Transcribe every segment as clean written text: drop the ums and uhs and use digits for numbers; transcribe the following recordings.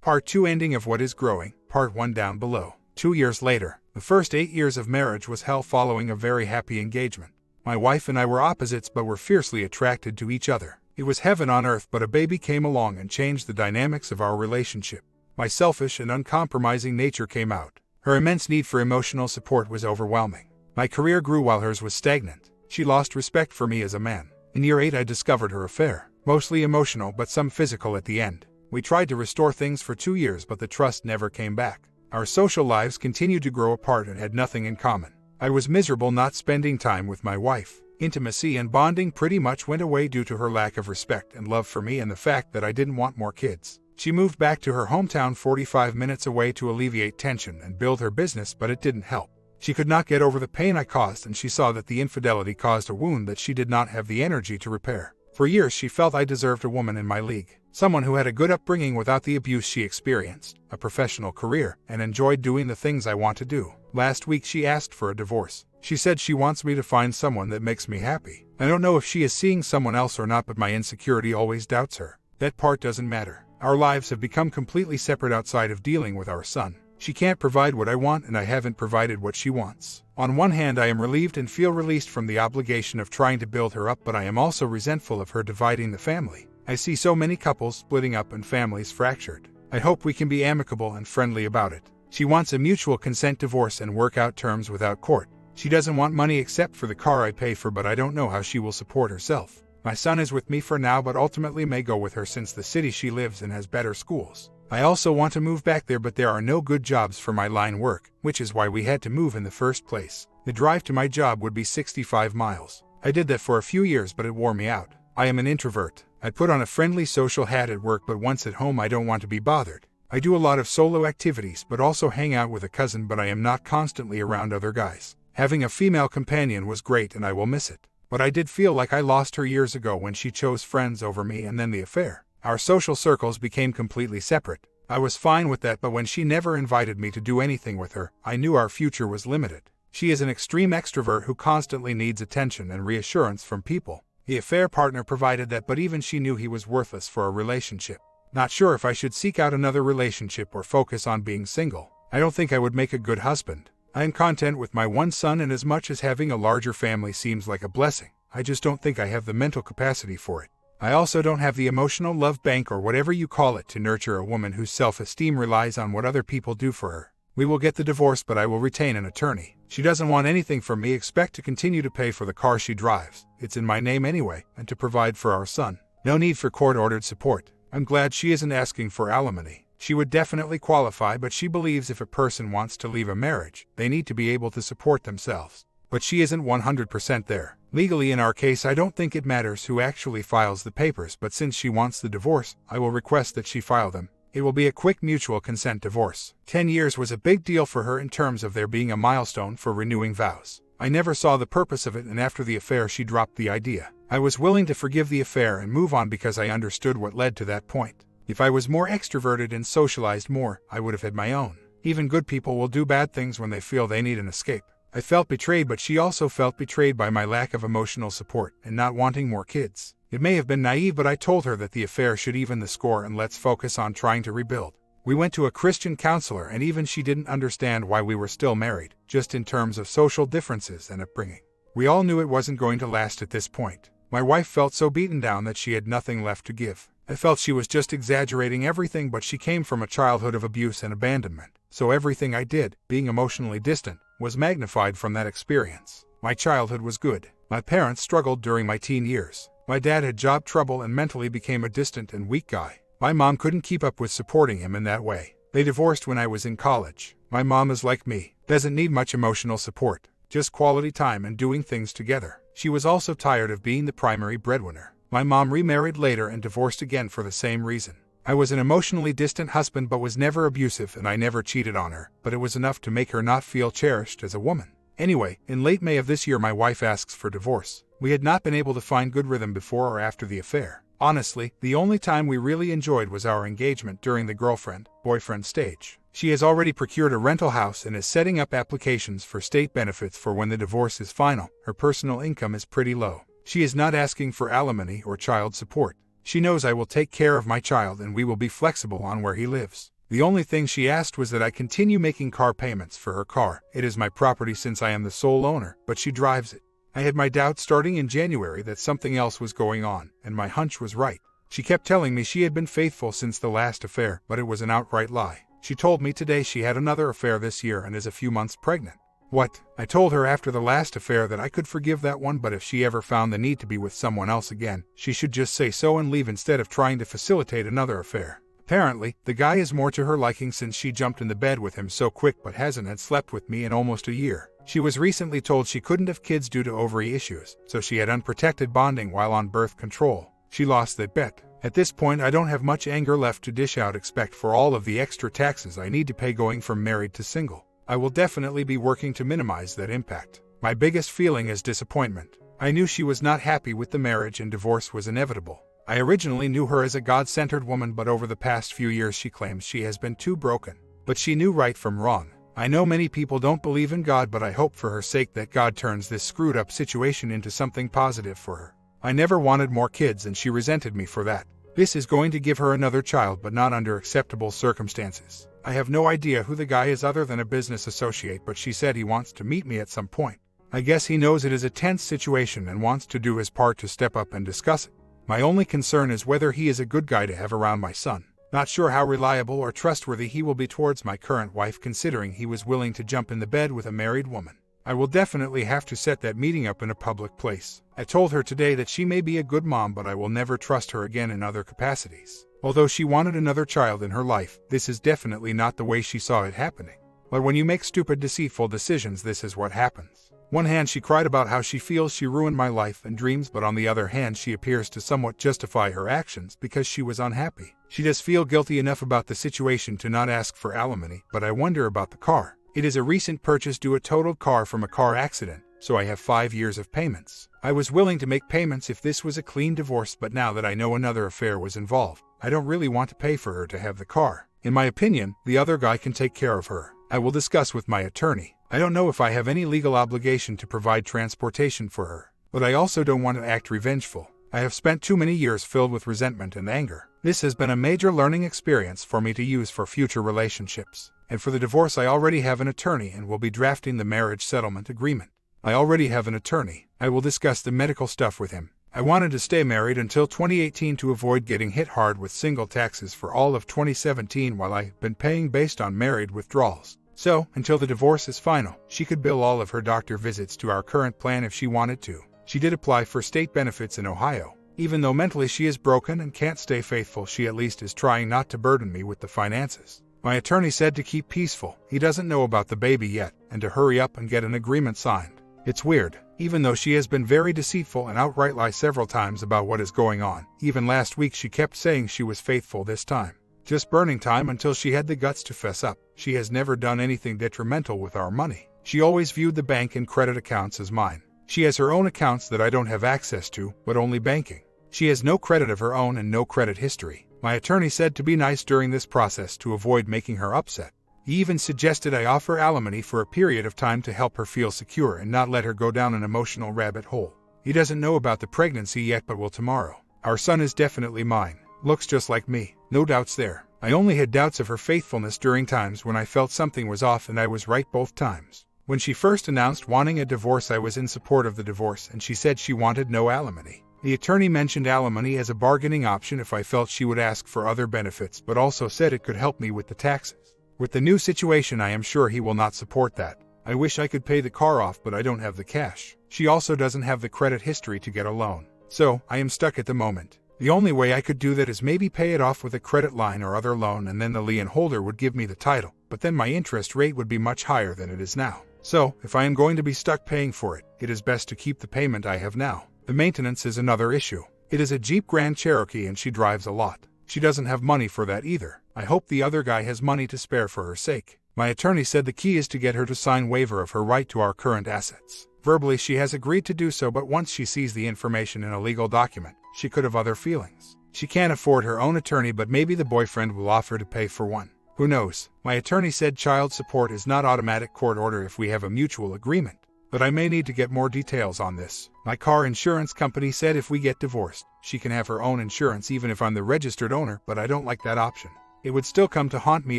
Part 2 Ending of What is Growing, Part 1 down below. 2 years later. The first 8 years of marriage was hell following a very happy engagement. My wife and I were opposites but were fiercely attracted to each other. It was heaven on earth, but a baby came along and changed the dynamics of our relationship. My selfish and uncompromising nature came out. Her immense need for emotional support was overwhelming. My career grew while hers was stagnant. She lost respect for me as a man. In year 8 I discovered her affair. Mostly emotional but some physical at the end. We tried to restore things for 2 years but the trust never came back. Our social lives continued to grow apart and had nothing in common. I was miserable not spending time with my wife. Intimacy and bonding pretty much went away due to her lack of respect and love for me and the fact that I didn't want more kids. She moved back to her hometown 45 minutes away to alleviate tension and build her business, but it didn't help. She could not get over the pain I caused, and she saw that the infidelity caused a wound that she did not have the energy to repair. For years she felt I deserved a woman in my league. Someone who had a good upbringing without the abuse she experienced, a professional career, and enjoyed doing the things I want to do. Last week she asked for a divorce. She said she wants me to find someone that makes me happy. I don't know if she is seeing someone else or not, but my insecurity always doubts her. That part doesn't matter. Our lives have become completely separate outside of dealing with our son. She can't provide what I want and I haven't provided what she wants. On one hand, I am relieved and feel released from the obligation of trying to build her up, but I am also resentful of her dividing the family. I see so many couples splitting up and families fractured. I hope we can be amicable and friendly about it. She wants a mutual consent divorce and work out terms without court. She doesn't want money except for the car I pay for, but I don't know how she will support herself. My son is with me for now, but ultimately may go with her since the city she lives in has better schools. I also want to move back there, but there are no good jobs for my line work, which is why we had to move in the first place. The drive to my job would be 65 miles. I did that for a few years, but it wore me out. I am an introvert. I put on a friendly social hat at work, but once at home I don't want to be bothered. I do a lot of solo activities, but also hang out with a cousin, but I am not constantly around other guys. Having a female companion was great and I will miss it. But I did feel like I lost her years ago when she chose friends over me and then the affair. Our social circles became completely separate. I was fine with that, but when she never invited me to do anything with her, I knew our future was limited. She is an extreme extrovert who constantly needs attention and reassurance from people. The affair partner provided that, but even she knew he was worthless for a relationship. Not sure if I should seek out another relationship or focus on being single. I don't think I would make a good husband. I am content with my one son, and as much as having a larger family seems like a blessing, I just don't think I have the mental capacity for it. I also don't have the emotional love bank or whatever you call it to nurture a woman whose self-esteem relies on what other people do for her. We will get the divorce, but I will retain an attorney. She doesn't want anything from me except to continue to pay for the car she drives. It's in my name anyway, and to provide for our son. No need for court-ordered support. I'm glad she isn't asking for alimony. She would definitely qualify, but she believes if a person wants to leave a marriage, they need to be able to support themselves. But she isn't 100% there. Legally in our case, I don't think it matters who actually files the papers, but since she wants the divorce, I will request that she file them. It will be a quick mutual consent divorce. 10 years was a big deal for her in terms of there being a milestone for renewing vows. I never saw the purpose of it, and after the affair she dropped the idea. I was willing to forgive the affair and move on because I understood what led to that point. If I was more extroverted and socialized more, I would have had my own. Even good people will do bad things when they feel they need an escape. I felt betrayed, but she also felt betrayed by my lack of emotional support and not wanting more kids. It may have been naive, but I told her that the affair should even the score and let's focus on trying to rebuild. We went to a Christian counselor, and even she didn't understand why we were still married, just in terms of social differences and upbringing. We all knew it wasn't going to last at this point. My wife felt so beaten down that she had nothing left to give. I felt she was just exaggerating everything, but she came from a childhood of abuse and abandonment, so everything I did, being emotionally distant, was magnified from that experience. My childhood was good. My parents struggled during my teen years. My dad had job trouble and mentally became a distant and weak guy. My mom couldn't keep up with supporting him in that way. They divorced when I was in college. My mom is like me, doesn't need much emotional support, just quality time and doing things together. She was also tired of being the primary breadwinner. My mom remarried later and divorced again for the same reason. I was an emotionally distant husband but was never abusive, and I never cheated on her, but it was enough to make her not feel cherished as a woman. Anyway, in late May of this year my wife asks for divorce. We had not been able to find good rhythm before or after the affair. Honestly, the only time we really enjoyed was our engagement during the girlfriend-boyfriend stage. She has already procured a rental house and is setting up applications for state benefits for when the divorce is final. Her personal income is pretty low. She is not asking for alimony or child support. She knows I will take care of my child and we will be flexible on where he lives. The only thing she asked was that I continue making car payments for her car. It is my property since I am the sole owner, but she drives it. I had my doubts starting in January that something else was going on, and my hunch was right. She kept telling me she had been faithful since the last affair, but it was an outright lie. She told me today she had another affair this year and is a few months pregnant. What? I told her after the last affair that I could forgive that one, but if she ever found the need to be with someone else again, she should just say so and leave instead of trying to facilitate another affair. Apparently, the guy is more to her liking since she jumped in the bed with him so quick but hasn't had slept with me in almost a year. She was recently told she couldn't have kids due to ovary issues, so she had unprotected bonding while on birth control. She lost that bet. At this point I don't have much anger left to dish out except for all of the extra taxes I need to pay going from married to single. I will definitely be working to minimize that impact. My biggest feeling is disappointment. I knew she was not happy with the marriage and divorce was inevitable. I originally knew her as a God-centered woman, but over the past few years she claims she has been too broken. But she knew right from wrong. I know many people don't believe in God, but I hope for her sake that God turns this screwed up situation into something positive for her. I never wanted more kids and she resented me for that. This is going to give her another child, but not under acceptable circumstances. I have no idea who the guy is other than a business associate, but she said he wants to meet me at some point. I guess he knows it is a tense situation and wants to do his part to step up and discuss it. My only concern is whether he is a good guy to have around my son. Not sure how reliable or trustworthy he will be towards my current wife, considering he was willing to jump in the bed with a married woman. I will definitely have to set that meeting up in a public place. I told her today that she may be a good mom, but I will never trust her again in other capacities. Although she wanted another child in her life, this is definitely not the way she saw it happening. But when you make stupid, deceitful decisions, this is what happens. One hand she cried about how she feels she ruined my life and dreams, but on the other hand she appears to somewhat justify her actions because she was unhappy. She does feel guilty enough about the situation to not ask for alimony, but I wonder about the car. It is a recent purchase due a totaled car from a car accident, so I have 5 years of payments. I was willing to make payments if this was a clean divorce, but now that I know another affair was involved, I don't really want to pay for her to have the car. In my opinion, the other guy can take care of her. I will discuss with my attorney. I don't know if I have any legal obligation to provide transportation for her, but I also don't want to act revengeful. I have spent too many years filled with resentment and anger. This has been a major learning experience for me to use for future relationships. And for the divorce I already have an attorney and will be drafting the marriage settlement agreement. I already have an attorney. I will discuss the medical stuff with him. I wanted to stay married until 2018 to avoid getting hit hard with single taxes for all of 2017 while I've been paying based on married withdrawals. So, until the divorce is final, she could bill all of her doctor visits to our current plan if she wanted to. She did apply for state benefits in Ohio. Even though mentally she is broken and can't stay faithful, she at least is trying not to burden me with the finances. My attorney said to keep peaceful. He doesn't know about the baby yet, and to hurry up and get an agreement signed. It's weird. Even though she has been very deceitful and outright lie several times about what is going on, even last week she kept saying she was faithful this time. Just burning time until she had the guts to fess up. She has never done anything detrimental with our money. She always viewed the bank and credit accounts as mine. She has her own accounts that I don't have access to, but only banking. She has no credit of her own and no credit history. My attorney said to be nice during this process to avoid making her upset. He even suggested I offer alimony for a period of time to help her feel secure and not let her go down an emotional rabbit hole. He doesn't know about the pregnancy yet, but will tomorrow. Our son is definitely mine. Looks just like me. No doubts there. I only had doubts of her faithfulness during times when I felt something was off, and I was right both times. When she first announced wanting a divorce, I was in support of the divorce, and she said she wanted no alimony. The attorney mentioned alimony as a bargaining option if I felt she would ask for other benefits, but also said it could help me with the taxes. With the new situation, I am sure he will not support that. I wish I could pay the car off, but I don't have the cash. She also doesn't have the credit history to get a loan. So, I am stuck at the moment. The only way I could do that is maybe pay it off with a credit line or other loan, and then the lien holder would give me the title, but then my interest rate would be much higher than it is now. So, if I am going to be stuck paying for it, it is best to keep the payment I have now. The maintenance is another issue. It is a Jeep Grand Cherokee and she drives a lot. She doesn't have money for that either. I hope the other guy has money to spare for her sake. My attorney said the key is to get her to sign waiver of her right to our current assets. Verbally she has agreed to do so, but once she sees the information in a legal document, she could have other feelings. She can't afford her own attorney, but maybe the boyfriend will offer to pay for one. Who knows? My attorney said child support is not automatic court order if we have a mutual agreement. But I may need to get more details on this. My car insurance company said if we get divorced, she can have her own insurance even if I'm the registered owner, but I don't like that option. It would still come to haunt me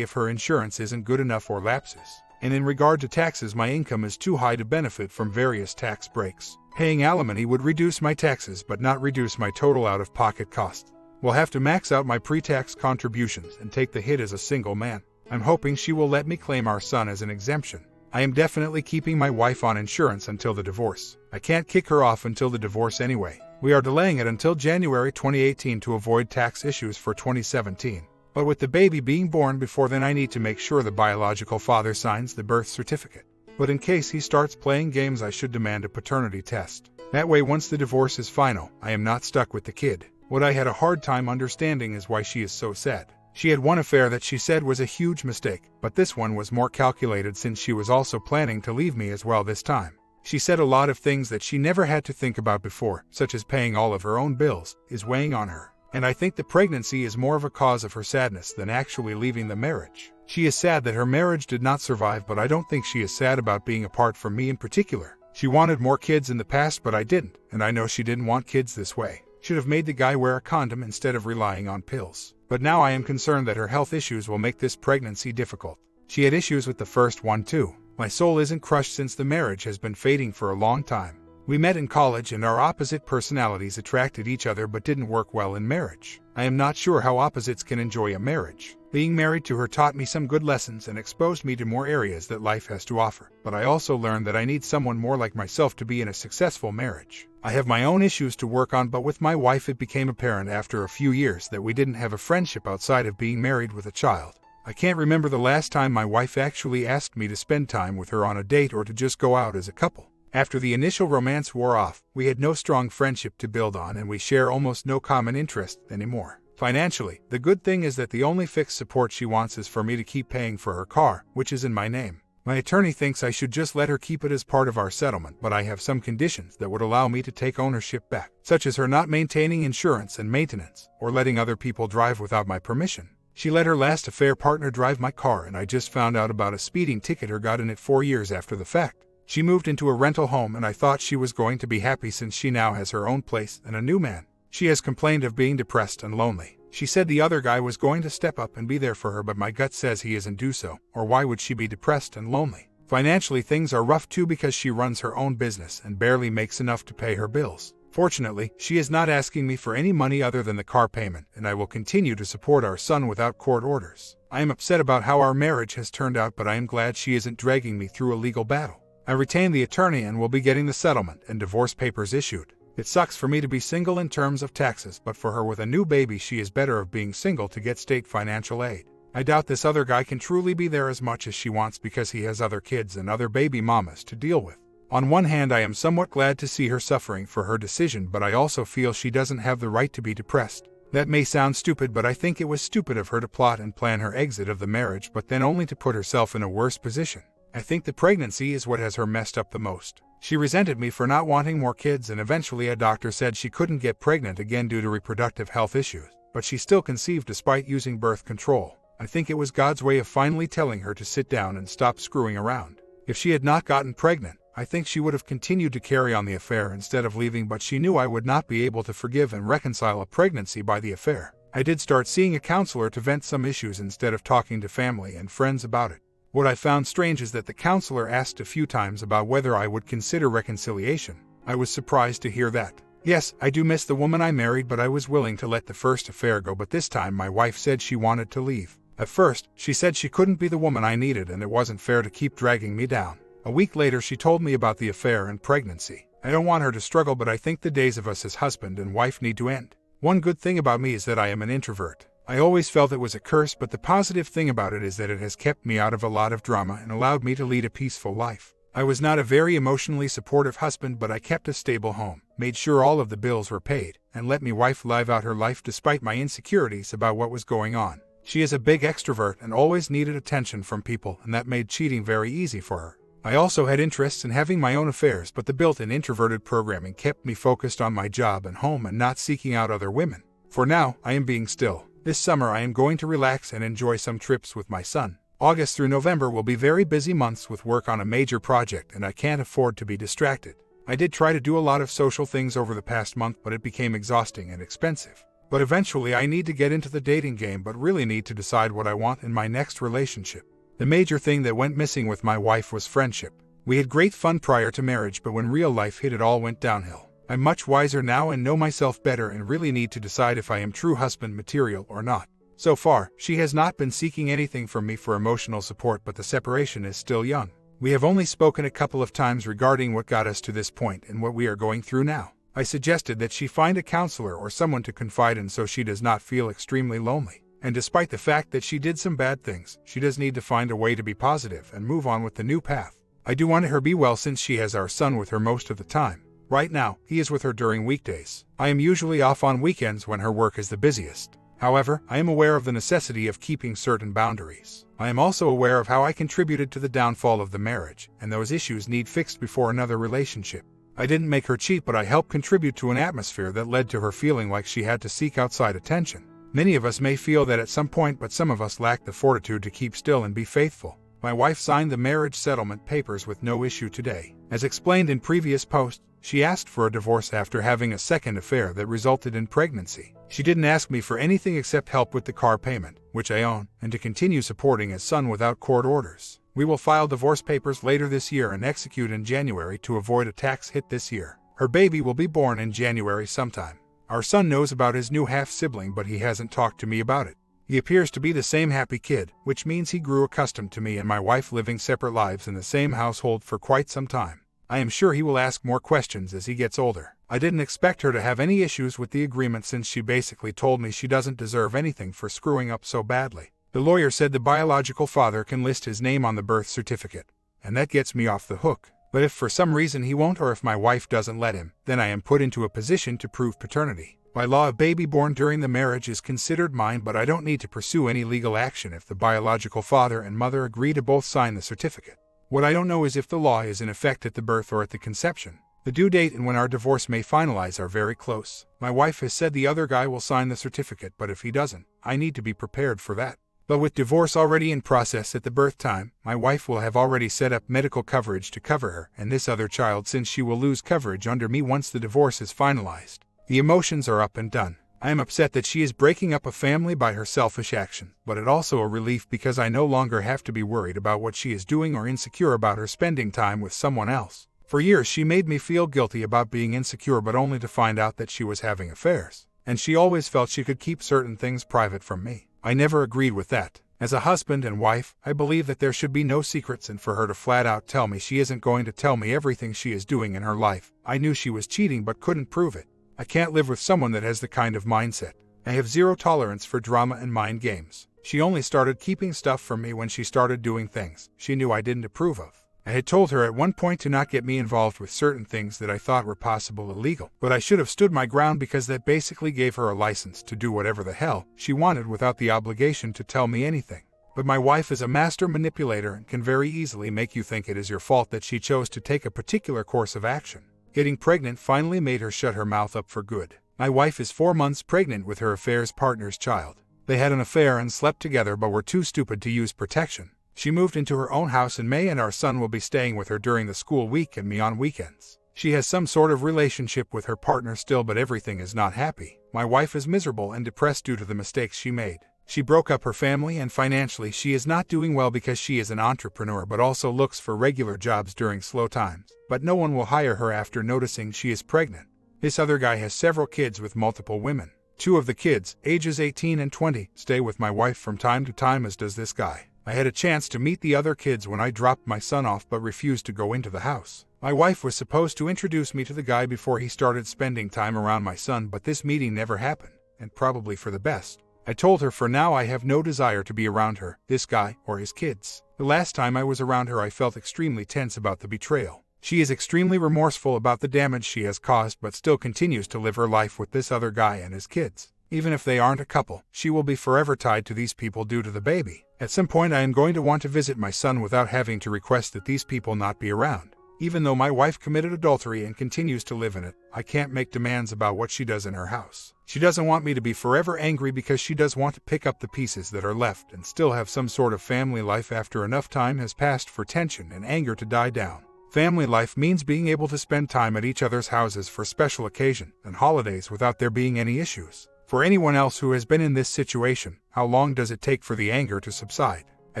if her insurance isn't good enough or lapses. And in regard to taxes, my income is too high to benefit from various tax breaks. Paying alimony would reduce my taxes but not reduce my total out-of-pocket costs. We'll have to max out my pre-tax contributions and take the hit as a single man. I'm hoping she will let me claim our son as an exemption. I am definitely keeping my wife on insurance until the divorce. I can't kick her off until the divorce anyway. We are delaying it until January 2018 to avoid tax issues for 2017. But with the baby being born before then, I need to make sure the biological father signs the birth certificate. But in case he starts playing games, I should demand a paternity test. That way, once the divorce is final, I am not stuck with the kid. What I had a hard time understanding is why she is so sad. She had one affair that she said was a huge mistake, but this one was more calculated since she was also planning to leave me as well this time. She said a lot of things that she never had to think about before, such as paying all of her own bills, is weighing on her. And I think the pregnancy is more of a cause of her sadness than actually leaving the marriage. She is sad that her marriage did not survive, but I don't think she is sad about being apart from me in particular. She wanted more kids in the past, but I didn't, and I know she didn't want kids this way. Should have made the guy wear a condom instead of relying on pills. But now I am concerned that her health issues will make this pregnancy difficult. She had issues with the first one too. My soul isn't crushed since the marriage has been fading for a long time. We met in college and our opposite personalities attracted each other but didn't work well in marriage. I am not sure how opposites can enjoy a marriage. Being married to her taught me some good lessons and exposed me to more areas that life has to offer. But I also learned that I need someone more like myself to be in a successful marriage. I have my own issues to work on, but with my wife it became apparent after a few years that we didn't have a friendship outside of being married with a child. I can't remember the last time my wife actually asked me to spend time with her on a date or to just go out as a couple. After the initial romance wore off, we had no strong friendship to build on and we share almost no common interests anymore. Financially, the good thing is that the only fixed support she wants is for me to keep paying for her car, which is in my name. My attorney thinks I should just let her keep it as part of our settlement, but I have some conditions that would allow me to take ownership back, such as her not maintaining insurance and maintenance, or letting other people drive without my permission. She let her last affair partner drive my car, and I just found out about a speeding ticket her got in it 4 years after the fact. She moved into a rental home and I thought she was going to be happy since she now has her own place and a new man. She has complained of being depressed and lonely. She said the other guy was going to step up and be there for her, but my gut says he isn't do so, or why would she be depressed and lonely? Financially, things are rough too because she runs her own business and barely makes enough to pay her bills. Fortunately, she is not asking me for any money other than the car payment, and I will continue to support our son without court orders. I am upset about how our marriage has turned out, but I am glad she isn't dragging me through a legal battle. I retained the attorney and will be getting the settlement and divorce papers issued. It sucks for me to be single in terms of taxes, but for her with a new baby she is better of being single to get state financial aid. I doubt this other guy can truly be there as much as she wants because he has other kids and other baby mamas to deal with. On one hand, I am somewhat glad to see her suffering for her decision, but I also feel she doesn't have the right to be depressed. That may sound stupid, but I think it was stupid of her to plot and plan her exit of the marriage, but then only to put herself in a worse position. I think the pregnancy is what has her messed up the most. She resented me for not wanting more kids, and eventually a doctor said she couldn't get pregnant again due to reproductive health issues, but she still conceived despite using birth control. I think it was God's way of finally telling her to sit down and stop screwing around. If she had not gotten pregnant, I think she would have continued to carry on the affair instead of leaving, but she knew I would not be able to forgive and reconcile a pregnancy by the affair. I did start seeing a counselor to vent some issues instead of talking to family and friends about it. What I found strange is that the counselor asked a few times about whether I would consider reconciliation. I was surprised to hear that. Yes, I do miss the woman I married, but I was willing to let the first affair go, but this time my wife said she wanted to leave. At first, she said she couldn't be the woman I needed and it wasn't fair to keep dragging me down. A week later she told me about the affair and pregnancy. I don't want her to struggle, but I think the days of us as husband and wife need to end. One good thing about me is that I am an introvert. I always felt it was a curse, but the positive thing about it is that it has kept me out of a lot of drama and allowed me to lead a peaceful life. I was not a very emotionally supportive husband, but I kept a stable home, made sure all of the bills were paid, and let my wife live out her life despite my insecurities about what was going on. She is a big extrovert and always needed attention from people, and that made cheating very easy for her. I also had interests in having my own affairs, but the built-in introverted programming kept me focused on my job and home and not seeking out other women. For now, I am being still. This summer I am going to relax and enjoy some trips with my son. August through November will be very busy months with work on a major project, and I can't afford to be distracted. I did try to do a lot of social things over the past month, but it became exhausting and expensive. But eventually I need to get into the dating game, but really need to decide what I want in my next relationship. The major thing that went missing with my wife was friendship. We had great fun prior to marriage, but when real life hit, it all went downhill. I'm much wiser now and know myself better and really need to decide if I am true husband material or not. So far, she has not been seeking anything from me for emotional support, but the separation is still young. We have only spoken a couple of times regarding what got us to this point and what we are going through now. I suggested that she find a counselor or someone to confide in so she does not feel extremely lonely. And despite the fact that she did some bad things, she does need to find a way to be positive and move on with the new path. I do want her be well since she has our son with her most of the time. Right now, he is with her during weekdays. I am usually off on weekends when her work is the busiest. However, I am aware of the necessity of keeping certain boundaries. I am also aware of how I contributed to the downfall of the marriage, and those issues need fixed before another relationship. I didn't make her cheat, but I helped contribute to an atmosphere that led to her feeling like she had to seek outside attention. Many of us may feel that at some point, but some of us lack the fortitude to keep still and be faithful. My wife signed the marriage settlement papers with no issue today. As explained in previous posts, she asked for a divorce after having a second affair that resulted in pregnancy. She didn't ask me for anything except help with the car payment, which I own, and to continue supporting his son without court orders. We will file divorce papers later this year and execute in January to avoid a tax hit this year. Her baby will be born in January sometime. Our son knows about his new half-sibling, but he hasn't talked to me about it. He appears to be the same happy kid, which means he grew accustomed to me and my wife living separate lives in the same household for quite some time. I am sure he will ask more questions as he gets older. I didn't expect her to have any issues with the agreement since she basically told me she doesn't deserve anything for screwing up so badly. The lawyer said the biological father can list his name on the birth certificate, and that gets me off the hook. But if for some reason he won't, or if my wife doesn't let him, then I am put into a position to prove paternity. By law, a baby born during the marriage is considered mine, but I don't need to pursue any legal action if the biological father and mother agree to both sign the certificate. What I don't know is if the law is in effect at the birth or at the conception. The due date and when our divorce may finalize are very close. My wife has said the other guy will sign the certificate, but if he doesn't, I need to be prepared for that. But with divorce already in process at the birth time, my wife will have already set up medical coverage to cover her and this other child, since she will lose coverage under me once the divorce is finalized. The emotions are up and done. I am upset that she is breaking up a family by her selfish action, but it also a relief because I no longer have to be worried about what she is doing or insecure about her spending time with someone else. For years she made me feel guilty about being insecure, but only to find out that she was having affairs. And she always felt she could keep certain things private from me. I never agreed with that. As a husband and wife, I believe that there should be no secrets, and for her to flat out tell me she isn't going to tell me everything she is doing in her life. I knew she was cheating but couldn't prove it. I can't live with someone that has the kind of mindset. I have zero tolerance for drama and mind games. She only started keeping stuff from me when she started doing things she knew I didn't approve of. I had told her at one point to not get me involved with certain things that I thought were possible illegal, but I should have stood my ground because that basically gave her a license to do whatever the hell she wanted without the obligation to tell me anything. But my wife is a master manipulator and can very easily make you think it is your fault that she chose to take a particular course of action. Getting pregnant finally made her shut her mouth up for good. My wife is 4 months pregnant with her affair's partner's child. They had an affair and slept together but were too stupid to use protection. She moved into her own house in May and our son will be staying with her during the school week and me on weekends. She has some sort of relationship with her partner still, but everything is not happy. My wife is miserable and depressed due to the mistakes she made. She broke up her family, and financially she is not doing well because she is an entrepreneur but also looks for regular jobs during slow times. But no one will hire her after noticing she is pregnant. This other guy has several kids with multiple women. 2 of the kids, ages 18 and 20, stay with my wife from time to time, as does this guy. I had a chance to meet the other kids when I dropped my son off but refused to go into the house. My wife was supposed to introduce me to the guy before he started spending time around my son, but this meeting never happened, and probably for the best. I told her for now I have no desire to be around her, this guy, or his kids. The last time I was around her I felt extremely tense about the betrayal. She is extremely remorseful about the damage she has caused but still continues to live her life with this other guy and his kids. Even if they aren't a couple, she will be forever tied to these people due to the baby. At some point I am going to want to visit my son without having to request that these people not be around. Even though my wife committed adultery and continues to live in it, I can't make demands about what she does in her house. She doesn't want me to be forever angry because she does want to pick up the pieces that are left and still have some sort of family life after enough time has passed for tension and anger to die down. Family life means being able to spend time at each other's houses for special occasions and holidays without there being any issues. For anyone else who has been in this situation, how long does it take for the anger to subside? I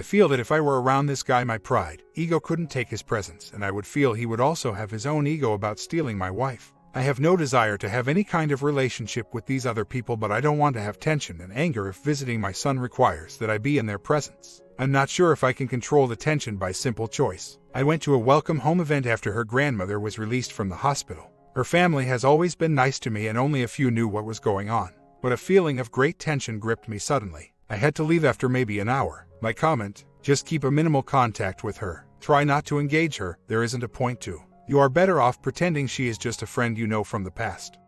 feel that if I were around this guy, my pride, ego couldn't take his presence, and I would feel he would also have his own ego about stealing my wife. I have no desire to have any kind of relationship with these other people, but I don't want to have tension and anger if visiting my son requires that I be in their presence. I'm not sure if I can control the tension by simple choice. I went to a welcome home event after her grandmother was released from the hospital. Her family has always been nice to me and only a few knew what was going on. But a feeling of great tension gripped me suddenly. I had to leave after maybe an hour. My comment: just keep a minimal contact with her. Try not to engage her, there isn't a point to. You are better off pretending she is just a friend you know from the past.